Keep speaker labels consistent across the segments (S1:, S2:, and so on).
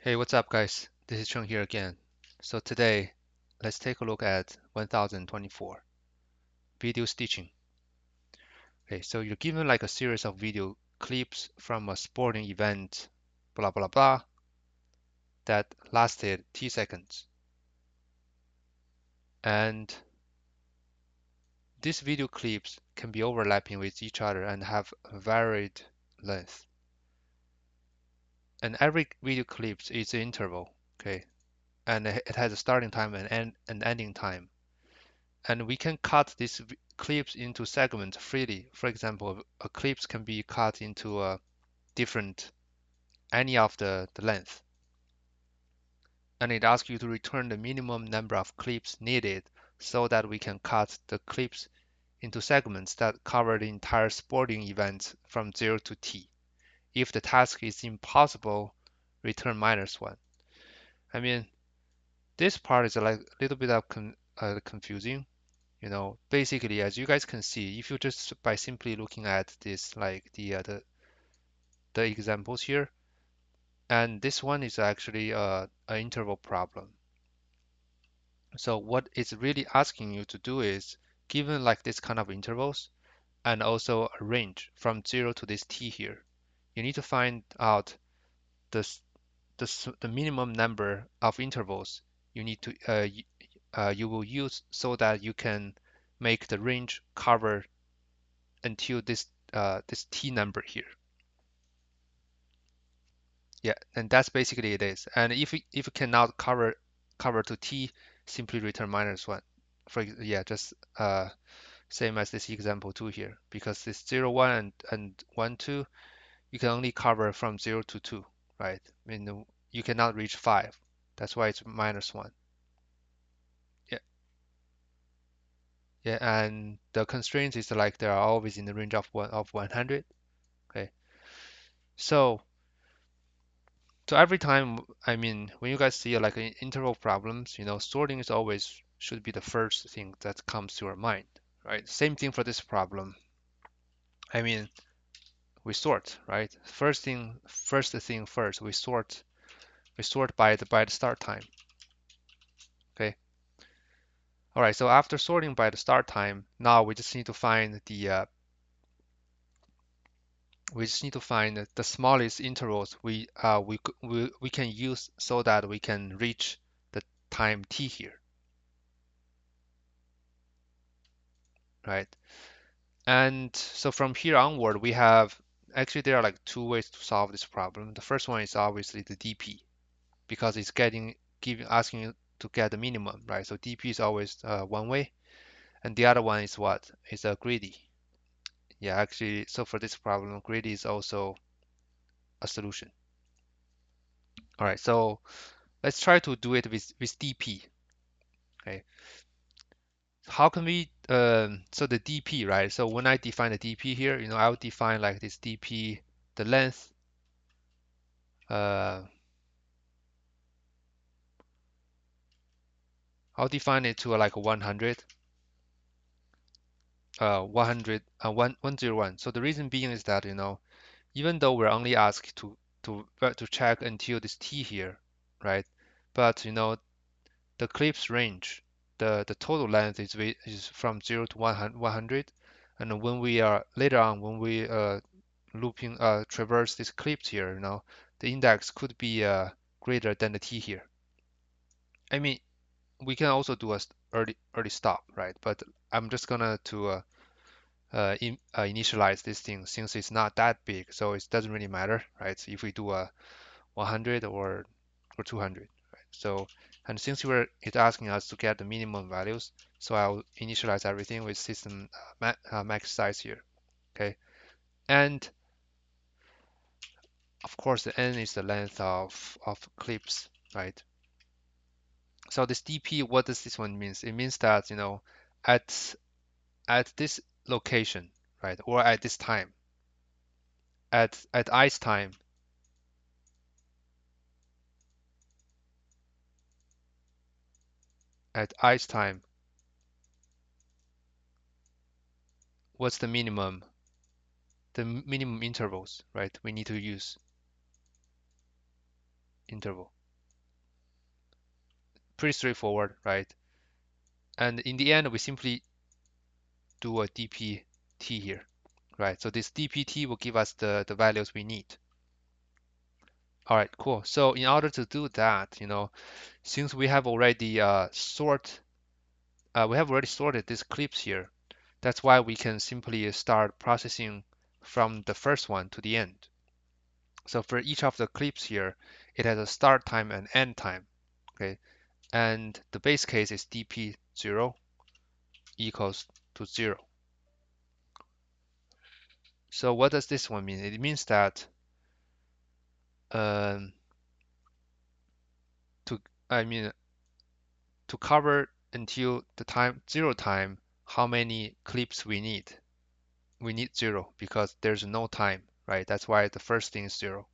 S1: Hey, what's up, guys? This is Chung here again. So today, let's take a look at 1024, video stitching. Okay, so you're given like a series of video clips from a sporting event, blah, blah, blah, that lasted T seconds. And these video clips can be overlapping with each other and have a varied length. And every video clip is an interval, okay? And it has a starting time and an ending time. And we can cut these clips into segments freely. For example, a clips can be cut into a different any of the length. And it asks you to return the minimum number of clips needed so that we can cut the clips into segments that cover the entire sporting event from 0 to T. If the task is impossible, return -1. I mean, this part is like a little bit of confusing. Basically, as you guys can see, if you just by simply looking at this, like the examples here, and this one is actually an interval problem. So what it's really asking you to do is, given like this kind of intervals, and also a range from 0 to this t here, you need to find out the the minimum number of intervals you need to you will use so that you can make the range cover until this t number here. Yeah, and that's basically it is. And if you cannot cover to t, simply return -1. Yeah, just same as this example 2 here, because this 0, 1 and 1, 2, you can only cover from 0 to 2, right? I mean, you cannot reach 5. That's why it's -1. Yeah, yeah, and the constraint is like they are always in the range of 100. Okay, so every time, I mean, when you guys see like interval problems, sorting is always should be the first thing that comes to your mind, right? Same thing for this problem. I mean, we sort, right? First thing first, we sort by the start time. Okay. All right. So after sorting by the start time, now we just need to find the smallest intervals we can use so that we can reach the time t here, right? And so from here onward, we have actually there are like two ways to solve this problem. The first one is obviously the DP because it's asking you to get the minimum, right? So DP is always one way, and the other one is what? Is a greedy. Yeah, actually, so for this problem, greedy is also a solution. All right, so let's try to do it with DP. Okay, how can we? So the DP, right? So when I define the DP here, I would define like this DP, the length. Uh, I'll define it to like 100, 100, 101. So the reason being is that, even though we're only asked to check until this t here, right? But the clip's range, the total length is from 0 to 100, and when we are later on when we looping traverse this clips here, the index could be greater than the t here. I mean, we can also do a early stop, right? But I'm just gonna to initialize this thing since it's not that big, so it doesn't really matter, right? So if we do a 100 or 200, right? So and since it's asking us to get the minimum values, so I'll initialize everything with system max size here, okay? And of course, the n is the length of clips, right? So this dp, what does this one means? It means that at at this location, right, or at this time, at ice time, at ice time, what's the minimum intervals, right? We need to use interval. Pretty straightforward, right? And in the end, we simply do a dpt here, right? So this dpt will give us the values we need. All right, cool. So in order to do that, since we have already we have already sorted these clips here, that's why we can simply start processing from the first one to the end. So for each of the clips here, it has a start time and end time, okay? And the base case is dp0 equals to 0. So what does this one mean? It means that um, to I mean to cover until the time 0 time, how many clips we need? We need 0 because there's no time, right? That's why the first thing is 0.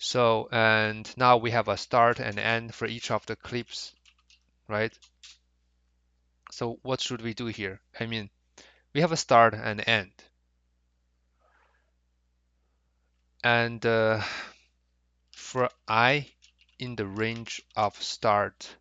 S1: So, and now we have a start and end for each of the clips, right? So what should we do here? I mean, we have a start and end. And for I in the range of start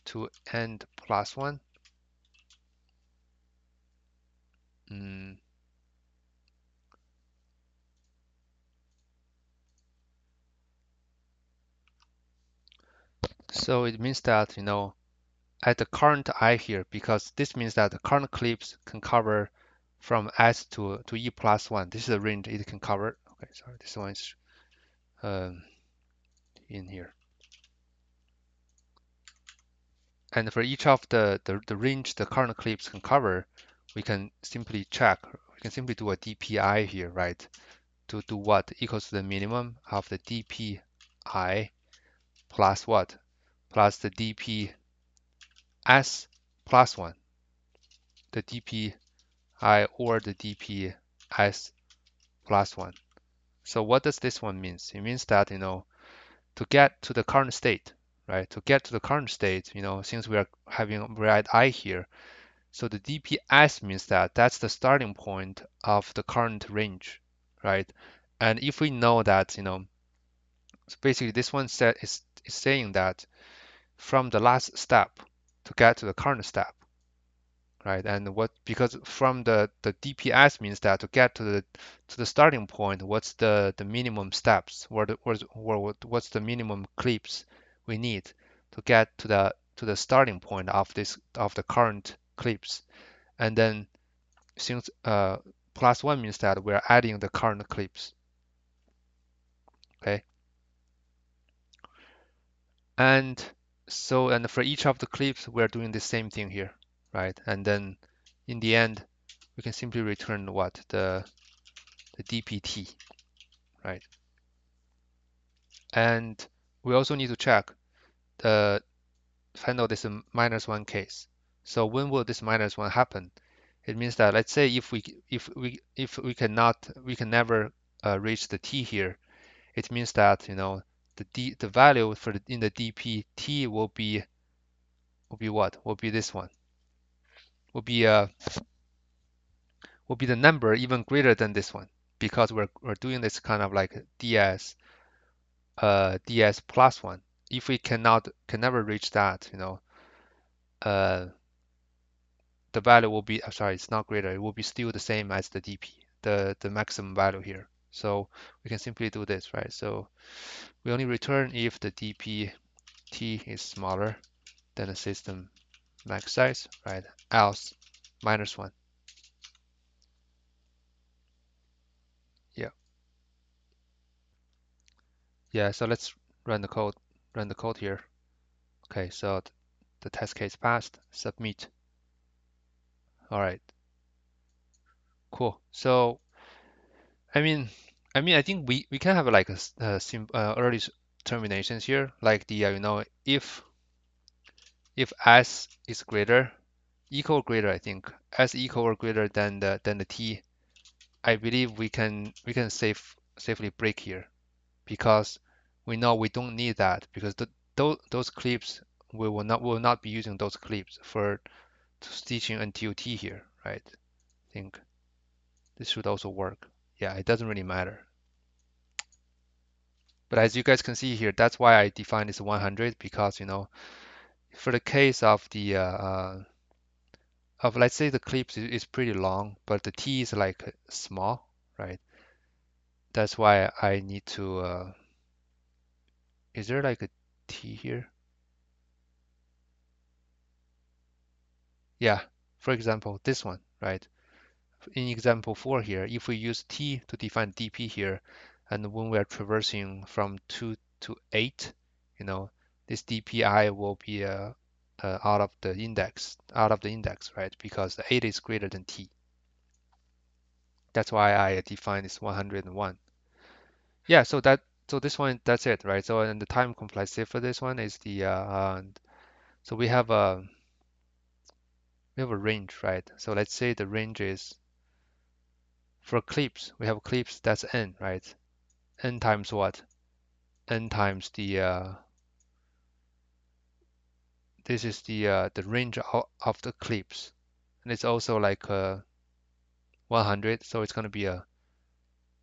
S1: to end plus 1, so it means that, at the current I here, because this means that the current clips can cover from S to E plus 1. This is the range it can cover. Okay, sorry, this one is um, in here. And for each of the range the current clips can cover, we can simply check. We can simply do a DPI here, right? To do what? Equals to the minimum of the DPI plus what? Plus the DPS plus 1. The DPI or the DPS plus 1. So what does this one mean? It means that, to get to the current state, right? To get to the current state, since we're at I here, so the DPS means that that's the starting point of the current range, right? And if we know that, so basically this one is saying that from the last step to get to the current step, right? And because from the DPS means that to get to the starting point, what's the minimum steps what's the minimum clips we need to get to the starting point of the current clips. And then since plus 1 means that we're adding the current clips, okay? And for each of the clips, we're doing the same thing here, right? And then in the end, we can simply return what? The DPT, right? And we also need to check the find out this -1 case. So when will this -1 happen? It means that, let's say we can never reach the t here. It means that, the value in the dpt will be what? Will be this one. Will be the number even greater than this one, because we're doing this kind of like ds plus 1. If we can never reach that, uh, the value will be, sorry, it's not greater. It will be still the same as the dp, the maximum value here. So we can simply do this, right? So we only return if the dpt is smaller than the system max size, right? Else -1. Yeah. Yeah, so let's run the code here. Okay, so the test case passed. Submit. All right, cool. So I think we can have like early terminations here, like if s is greater, I think s equal or greater than the t, I believe we can safely break here, because we know we don't need that, because those clips we will not be using those clips for stitching until t here, right? I think this should also work. Yeah, it doesn't really matter. But as you guys can see here, that's why I defined this 100 because, for the case of the of let's say the clips is pretty long, but the T is like small, right? That's why I need to. Is there like a T here? Yeah. For example, this one, right? In example 4 here, if we use T to define dp here, and when we are traversing from 2 to 8, this dpi will be out of the index, right? Because the 8 is greater than T. That's why I define this 101. Yeah, so this one, that's it, right? So and the time complexity for this one is so we have a range, right? So let's say the range is for clips. We have clips that's n, right? N times what? N times this is the range of the clips, and it's also like 100, so it's going to be a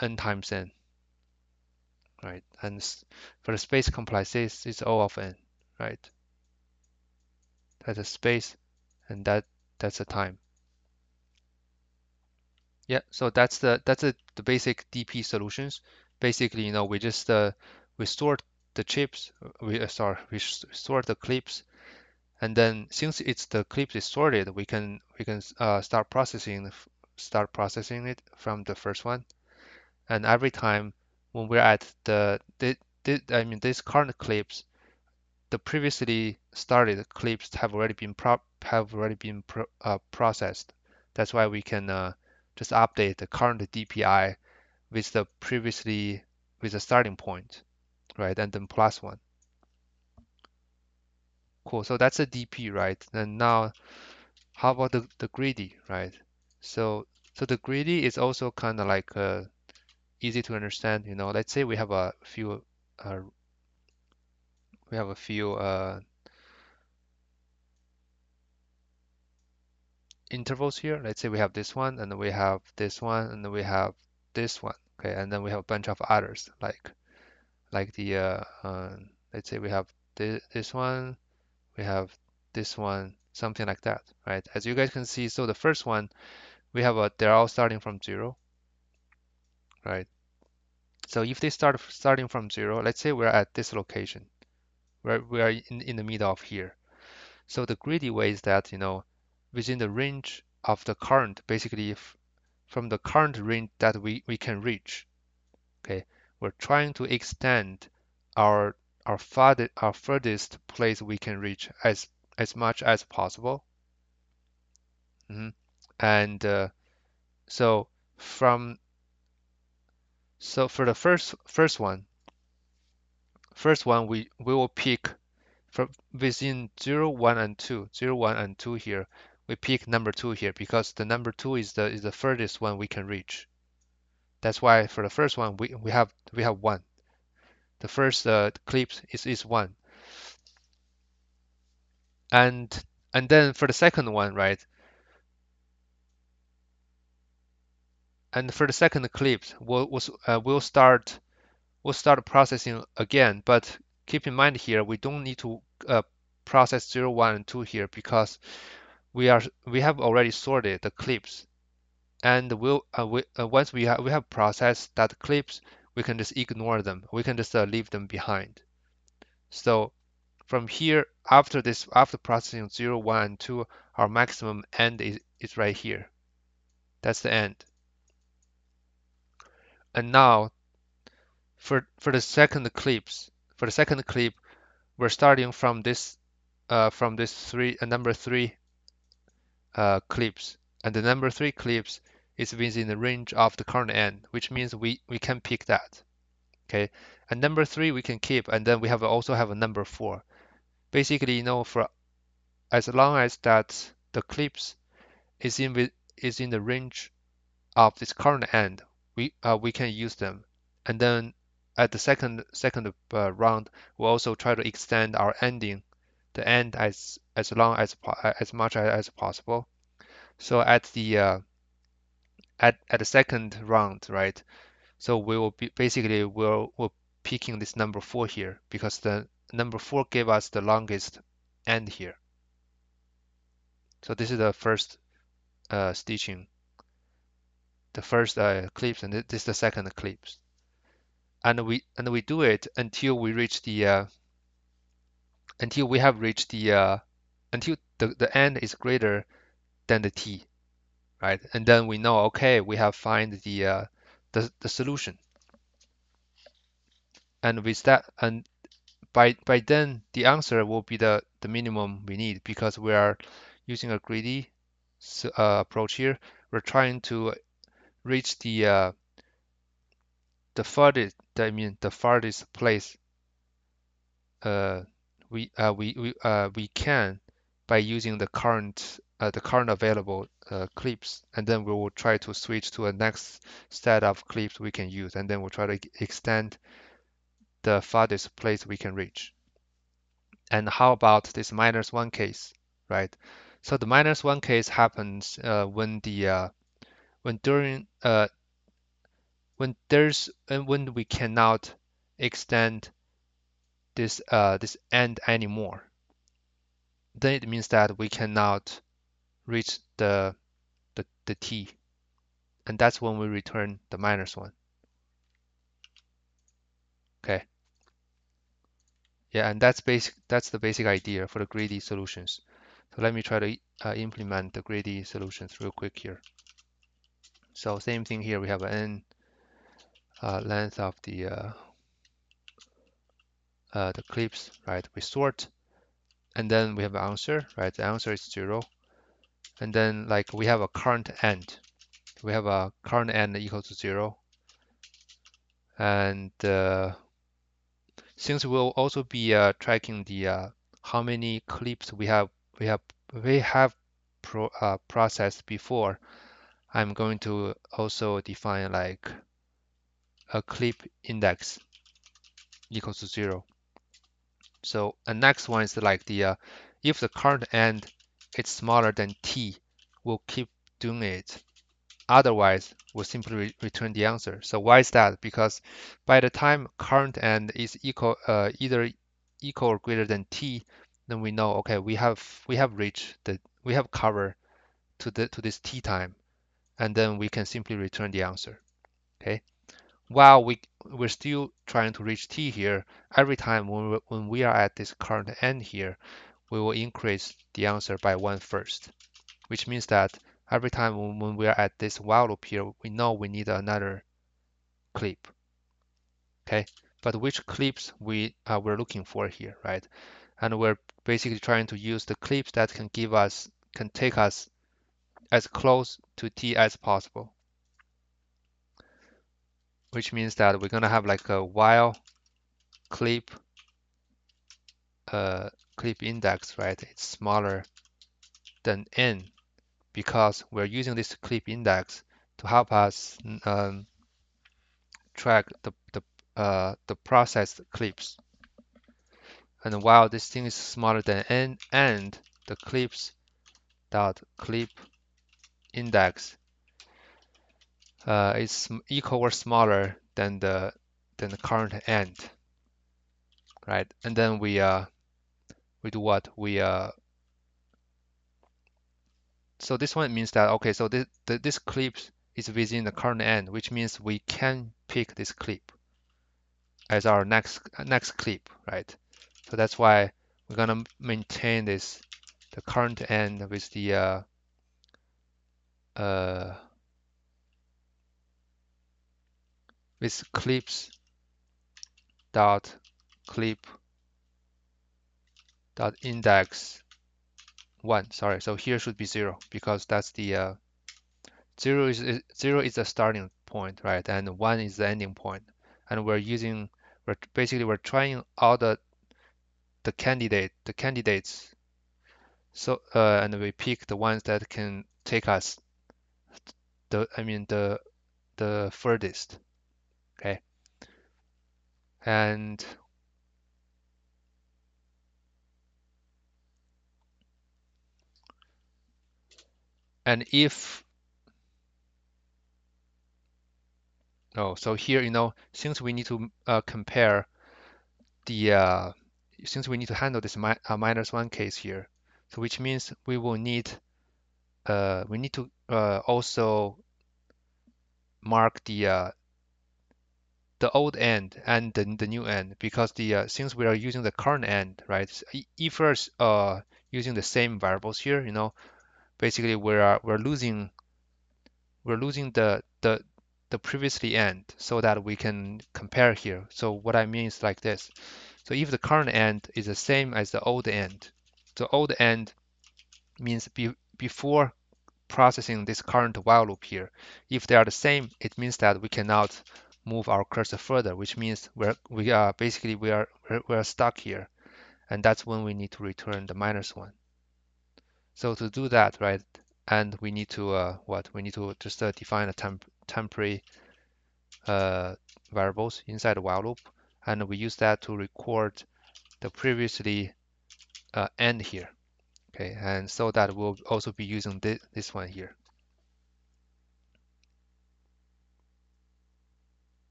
S1: n times n, right? And for the space complexity, it's O of n, right? That's a space, and that's a time. Yeah, so that's the basic DP solutions. Basically, we just we sort the chips, we sort the clips, and then since it's the clips is sorted, we can start processing it from the first one. And every time when we're at I mean these current clips, the previously started clips have already been processed. That's why we can just update the current DPI with the starting point, right? And then plus one. Cool. So that's a DP, right? And now how about the greedy, right? So the greedy is also kind of like easy to understand. Let's say uh, we have a few intervals here. Let's say we have this one, and then we have this one, and then we have this one. Okay, and then we have a bunch of others like the let's say we have this one, we have this one, something like that, right? As you guys can see, so the first one they're all starting from 0, right? So if they starting from 0, let's say we're at this location, we are in the middle of here. So the greedy way is that, within the range of the current, basically from the current range that we can reach, okay, we're trying to extend our our furthest place we can reach as much as possible. Mhm. And so from so for the first one we will pick from within 0, 1, and 2, 0, 1, and 2 here. We pick number 2 here because the number 2 is the furthest one we can reach. That's why for the first one we have 1. The first clip is 1. And then for the second one, right? And for the second clip, we'll start processing again. But keep in mind here, we don't need to process 0, 1, and 2 here because we have already sorted the clips, and once we have processed that clips, we can just ignore them. We can just leave them behind. So from here, after processing 0, 1, and 2, our maximum end is right here. That's the end. And now for the second clip, we're starting from this number 3 clips, and the number 3 clips is within the range of the current end, which means we can pick that. Okay, and number 3 we can keep, and then we also have a number 4. Basically, for as long as that the clips is in the range of this current end, we can use them. And then at the second round, we'll also try to extend our ending, the end as long as much as possible. So at the at the second round, right? So we will be basically we're picking this number 4 here because the number 4 gave us the longest end here. So this is the first stitching, the first clips, and this is the second clips. And we do it until we reach the until we have reached the until the n is greater than the t, right? And then we know, okay, we have find the solution. And with that, and by then the answer will be the minimum we need because we are using a greedy approach here. We're trying to reach the farthest, I mean the farthest place uh, we can by using the current available clips, and then we will try to switch to a next set of clips we can use, and then we'll try to extend the farthest place we can reach. And how about this -1 case, right? So the -1 case happens when the when during when there's when we cannot extend this end anymore. Then it means that we cannot reach the t, and that's when we return the -1. Okay, yeah, and that's the basic idea for the greedy solutions. So let me try to implement the greedy solutions real quick here. So same thing here. We have an length of the clips, right? We sort, and then we have an answer, right? The answer is 0, and then like we have a current end. We have a current end equal to 0, and since we'll also be tracking the how many clips we have we have processed before, I'm going to also define like a clip index equals to 0. So the next one is like the if the current end is smaller than t, we'll keep doing it. Otherwise, we'll simply return the answer. So why is that? Because by the time current end is equal either equal or greater than t, then we know, okay, we have reached we have covered to this t time, and then we can simply return the answer. Okay. While we're still trying to reach t here, every time when we are at this current end here, we will increase the answer by 1 first, which means that every time when we are at this while loop here, we know we need another clip. Okay, but which clips we're looking for here, right? And we're basically trying to use the clips that can take us as close to t as possible, which means that we're gonna have like a while clip clip index, right? It's smaller than n because we're using this clip index to help us track the processed clips. And while this thing is smaller than n, and the clips dot clip index is equal or smaller than the current end, right? And then we do what so this one means that okay, so this clip is within the current end, which means we can pick this clip as our next clip, right? So that's why we're gonna maintain the current end with the uh, with clips dot clip dot index 1. Sorry, so here should be 0 because that's the 0 is the starting point, right? And 1 is the ending point. And we're trying all the candidates. So and we pick the ones that can take us the furthest. Okay, and And if oh, so here, since we need to compare the since we need to handle this -1 case here, so which means we need to also mark the old end and the new end, because since we are using the current end, right? If we're using the same variables here, basically we're losing the previously end so that we can compare here. So what I mean is like this. So if the current end is the same as the old end, the old end means before processing this current while loop here. If they are the same, it means that we cannot move our cursor further, which means we are basically we are stuck here, and that's when we need to return the -1. So to do that, right, and we need to what? We need to just define a temporary uh, variables inside the while loop, and we use that to record the previously end here. Okay, and so that we'll also be using this one here.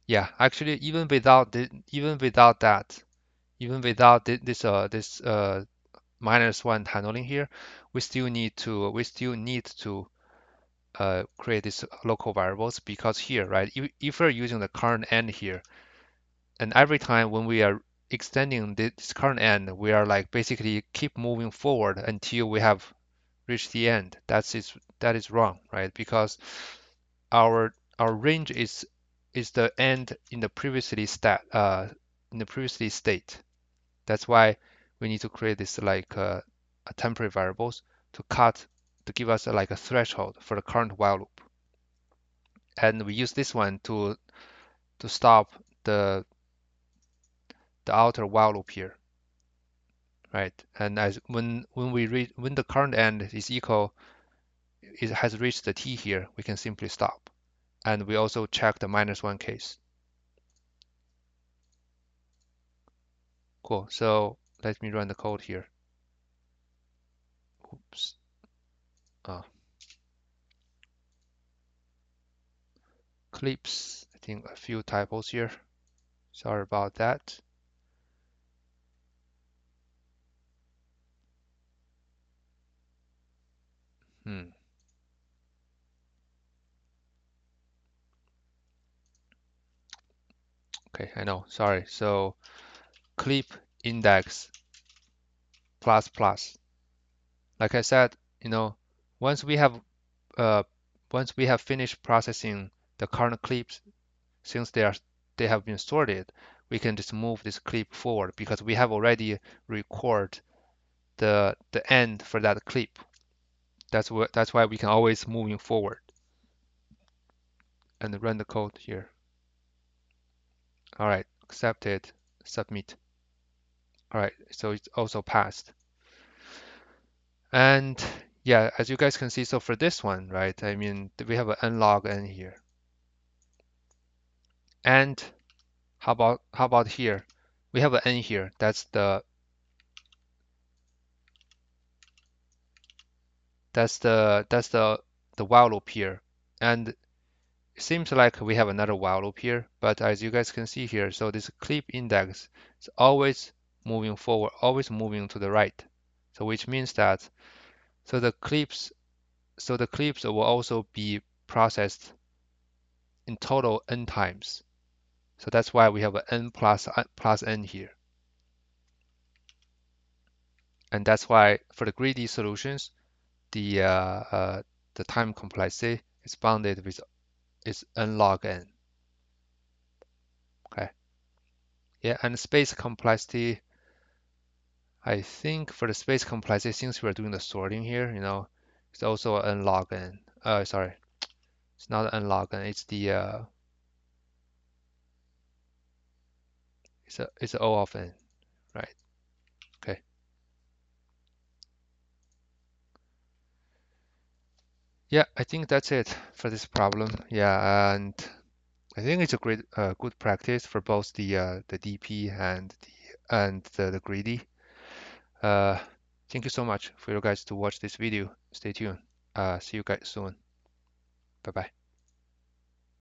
S1: Yeah, actually, even without this -1 handling here, we still need to create these local variables, because here, right, if we're using the current end here, and every time when we are extending this current end, we are like basically keep moving forward until we have reached the end. That is wrong, right? Because our range is the end in the previously state. That's why we need to create this like a temporary variables to give us like a threshold for the current while loop, and we use this one to stop the the outer while loop here, right? And as when the current end is equal, it has reached the t here, we can simply stop, and we also check the -1 case. Cool. So let me run the code here. Oops. Ah, clips. I think a few typos here. Sorry about that. Hmm. Okay, I know. Sorry. So clip index plus plus. Like I said, once we have uh, once we have finished processing the current clips, since they have been sorted, we can just move this clip forward because we have already recorded the end for that clip. That's why we can always moving forward and run the code here. All right, accepted, submit. All right, so it's also passed. And yeah, as you guys can see, so for this one, right, I mean, we have an nlog n here. And how about here? We have an n here. That's the while loop here. And it seems like we have another while loop here, but as you guys can see here, so this clip index is always moving forward, always moving to the right. So which means that so the clips will also be processed in total n times. So that's why we have a n plus n here. And that's why for the greedy solutions, the uh, uh, the time complexity is bounded with is n log n. Okay. Yeah, and space complexity, I think for the space complexity, since we're doing the sorting here, it's also n log n. Sorry, it's not n log n. It's O of n, right? Okay. Yeah, I think that's it for this problem. Yeah, and I think it's a good practice for both the DP and the greedy. Uh, Thank you so much for you guys to watch this video. Stay tuned. See you guys soon. Bye bye.